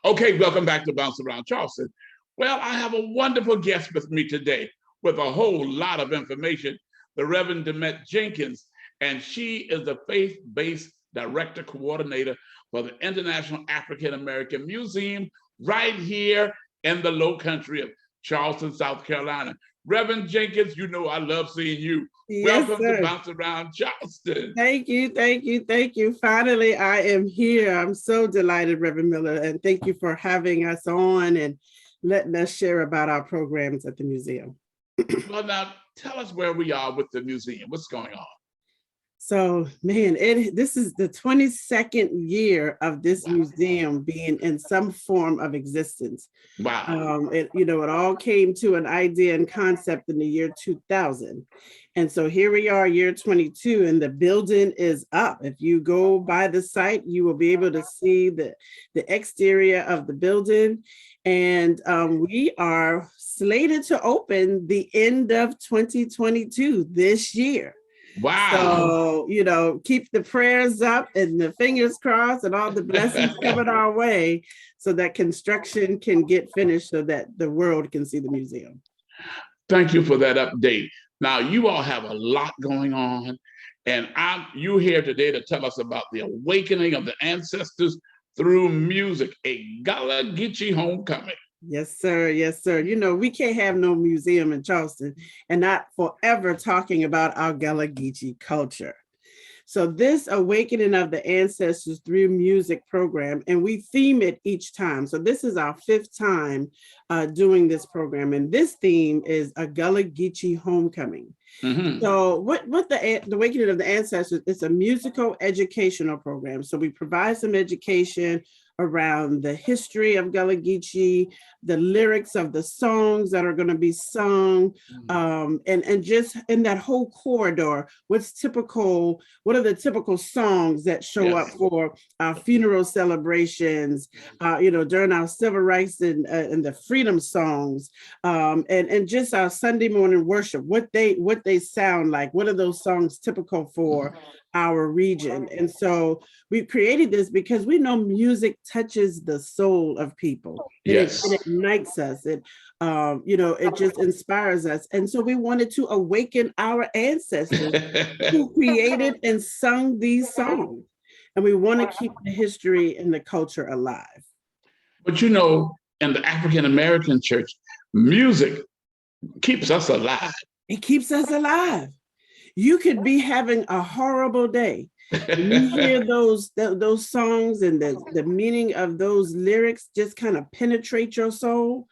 Okay, welcome back to Bounce Around Charleston. Well, I have a wonderful guest with me today with a whole lot of information, the Reverend Demett Jenkins, and she is the faith-based director coordinator for the International African American Museum right here in the Low Country of Charleston, South Carolina. Reverend Jenkins, you know I love seeing you. Yes, Welcome sir. to Bounce Around Charleston. Thank you, thank you, thank you. Finally, I am here. I'm so delighted, Reverend Miller, and thank you for having us on and letting us share about our programs at the museum. Well, now tell us where we are with the museum. What's going on? So, man, this is the 22nd year of this museum being in some form of existence. Wow. It all came to an idea and concept in the year 2000. And so here we are, year 22, and the building is up. If you go by the site, you will be able to see the exterior of the building. And we are slated to open the end of 2022 this year. Wow. So, keep the prayers up and the fingers crossed and all the blessings coming our way so that construction can get finished so that the world can see the museum. Thank you for that update. Now, you all have a lot going on, and you're here today to tell us about the awakening of the ancestors through music, a Gullah-Geechee homecoming. Yes, sir. Yes, sir. We can't have no museum in Charleston and not forever talking about our Gullah-Geechee culture. So this awakening of the ancestors through music program, and we theme it each time. So this is our 5th time doing this program. And this theme is a Gullah-Geechee homecoming. Mm-hmm. So what the awakening of the ancestors, it's a musical educational program. So we provide some education around the history of Gullah-Geechee, the lyrics of the songs that are going to be sung, and just in that whole corridor, what are the typical songs that show up for our funeral celebrations, during our civil rights and the freedom songs, and just our Sunday morning worship, what they sound like, what are those songs typical for our region. And so we've created this because we know music touches the soul of people. Yes. It ignites us. It just inspires us. And so we wanted to awaken our ancestors who created and sung these songs. And we want to keep the history and the culture alive. But in the African American church, music keeps us alive. It keeps us alive. You could be having a horrible day. You hear those songs and the meaning of those lyrics just kind of penetrate your soul,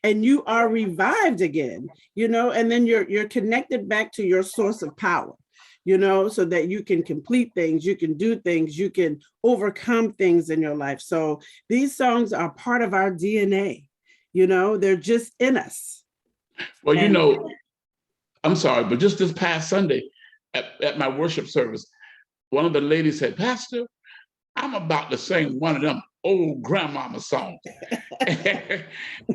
and you are revived again, and then you're connected back to your source of power, so that you can complete things, you can do things, you can overcome things in your life. So these songs are part of our DNA, they're just in us. Well, I'm sorry, but just this past Sunday at my worship service, one of the ladies said, "Pastor, I'm about to sing one of them old grandmama songs."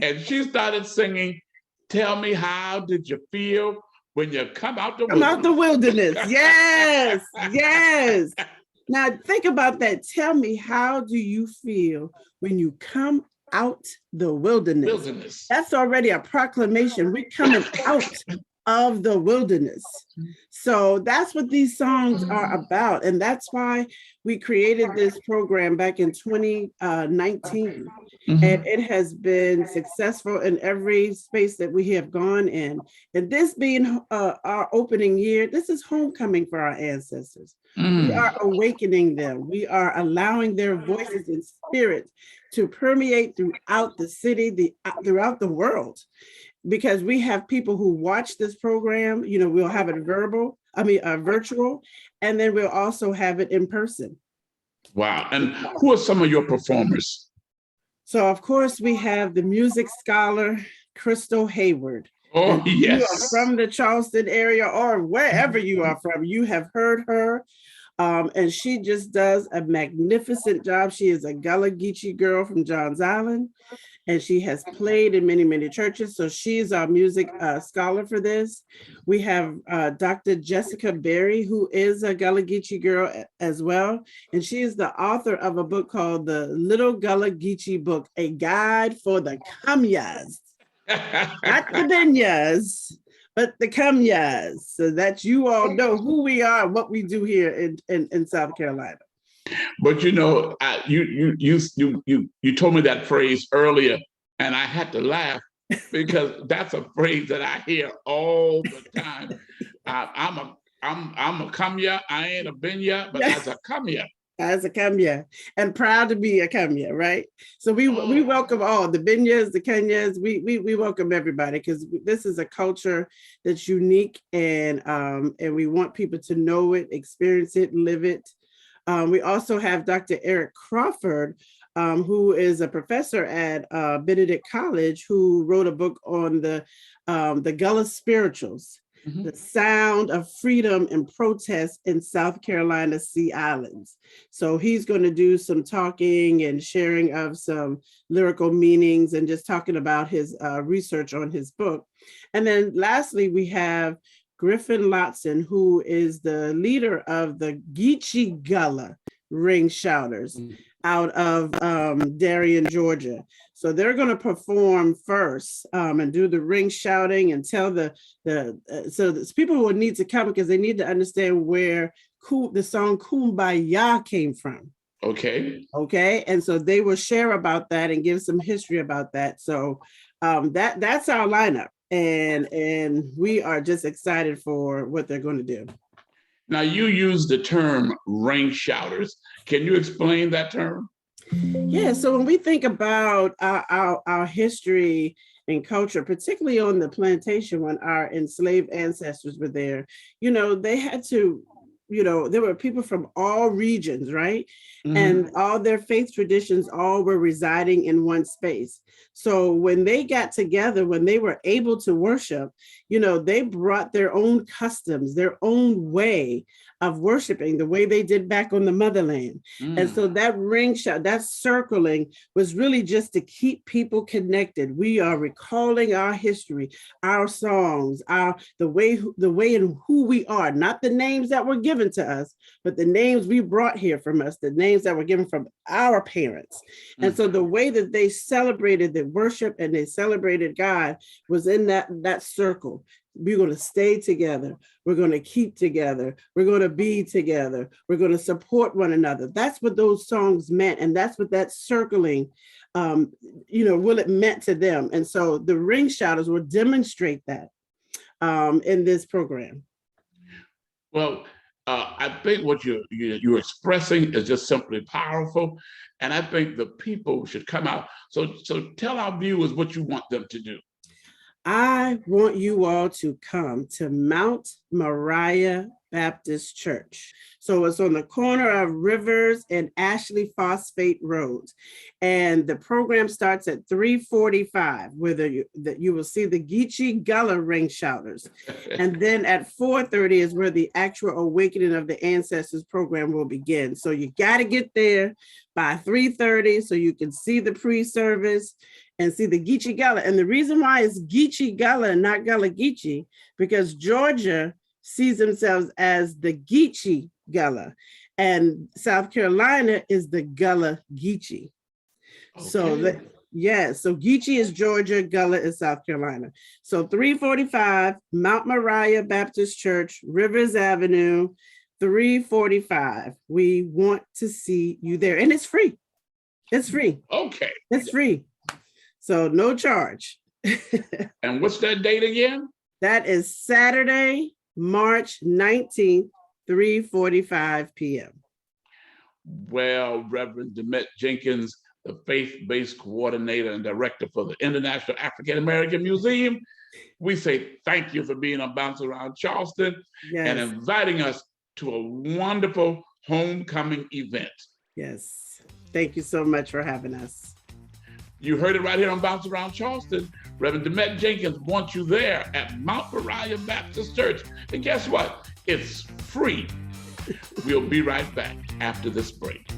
And she started singing, "Tell me, how did you feel when you come out the wilderness?" Out the wilderness. Yes, yes. Now think about that. Tell me, how do you feel when you come out the wilderness? That's already a proclamation. We're coming out of the wilderness. So that's what these songs are about. And that's why we created this program back in 2019. And it has been successful in every space that we have gone in. And this being our opening year, this is homecoming for our ancestors. We are awakening them. We are allowing their voices and spirits to permeate throughout the city, throughout the world. Because we have people who watch this program, we'll have it virtual, and then we'll also have it in person. Wow. And who are some of your performers? So, of course, we have the music scholar, Crystal Hayward. Oh, yes. You are from the Charleston area or wherever you are from, you have heard her. And she just does a magnificent job. She is a Gullah-Geechee girl from Johns Island, and she has played in many, many churches. So she's our music scholar for this. We have Dr. Jessica Berry, who is a Gullah-Geechee girl as well. And she is the author of a book called The Little Gullah-Geechee Book, a guide for the Kamyas, not the Binyas, but the Kamyas, so that you all know who we are, what we do here in South Carolina. But you know, you told me that phrase earlier, and I had to laugh because that's a phrase that I hear all the time. I'm a Kamya. I ain't a Binya, but as a Kamya. As a Kamya, and proud to be a Kamya, right? So we welcome all the Binyas, the Kenyas. We welcome everybody because this is a culture that's unique, and we want people to know it, experience it, live it. We also have Dr. Eric Crawford, who is a professor at Benedict College, who wrote a book on the Gullah spirituals, the sound of freedom and protest in South Carolina Sea Islands. So he's going to do some talking and sharing of some lyrical meanings and just talking about his research on his book. And then lastly, we have Griffin Lotson, who is the leader of the Geechee Gullah ring shouters out of Darien, Georgia. So they're going to perform first and do the ring shouting and tell so people will need to come because they need to understand where the song Kumbaya came from. Okay. And so they will share about that and give some history about that. So that's our lineup. And we are just excited for what they're going to do. Now, you use the term ring shouters. Can you explain that term? Yeah, so when we think about our history and culture, particularly on the plantation when our enslaved ancestors were there, they had to, there were people from all regions, right? And all their faith traditions all were residing in one space. So when they got together, when they were able to worship, they brought their own customs, their own way of worshiping, the way they did back on the motherland. And so that ring shout, that circling was really just to keep people connected. We are recalling our history, our songs, the way and who we are, not the names that were given to us, but the names we brought here from us, the names that were given from our parents. And so the way that they celebrated the worship and they celebrated God was in that circle. We're going to stay together. We're going to keep together. We're going to be together. We're going to support one another. That's what those songs meant. And that's what that circling, what it meant to them. And so the ring shouters will demonstrate that in this program. Well, I think what you're expressing is just simply powerful. And I think the people should come out. So tell our viewers what you want them to do. I want you all to come to Mount Moriah Baptist Church. So it's on the corner of Rivers and Ashley Phosphate Roads. And the program starts at 3:45, where you will see the Geechee Gullah ring shouters. And then at 4:30 is where the actual Awakening of the Ancestors program will begin. So you got to get there by 3:30 so you can see the pre-service and see the Geechee Gullah. And the reason why it's Geechee Gullah and not Gullah-Geechee, because Georgia sees themselves as the Geechee Gullah, and South Carolina is the Gullah-Geechee. Okay. So Geechee is Georgia, Gullah is South Carolina. So 3:45, Mount Moriah Baptist Church, Rivers Avenue, 3:45. We want to see you there, and it's free. It's free. Okay. It's free. So no charge. And what's that date again? That is Saturday, March 19th, 3:45 p.m. Well, Reverend Demett Jenkins, the faith-based coordinator and director for the International African American Museum, we say thank you for being on Bounce Around Charleston and inviting us to a wonderful homecoming event. Yes. Thank you so much for having us. You heard it right here on Bounce Around Charleston. Reverend Demett Jenkins wants you there at Mount Moriah Baptist Church. And guess what? It's free. We'll be right back after this break.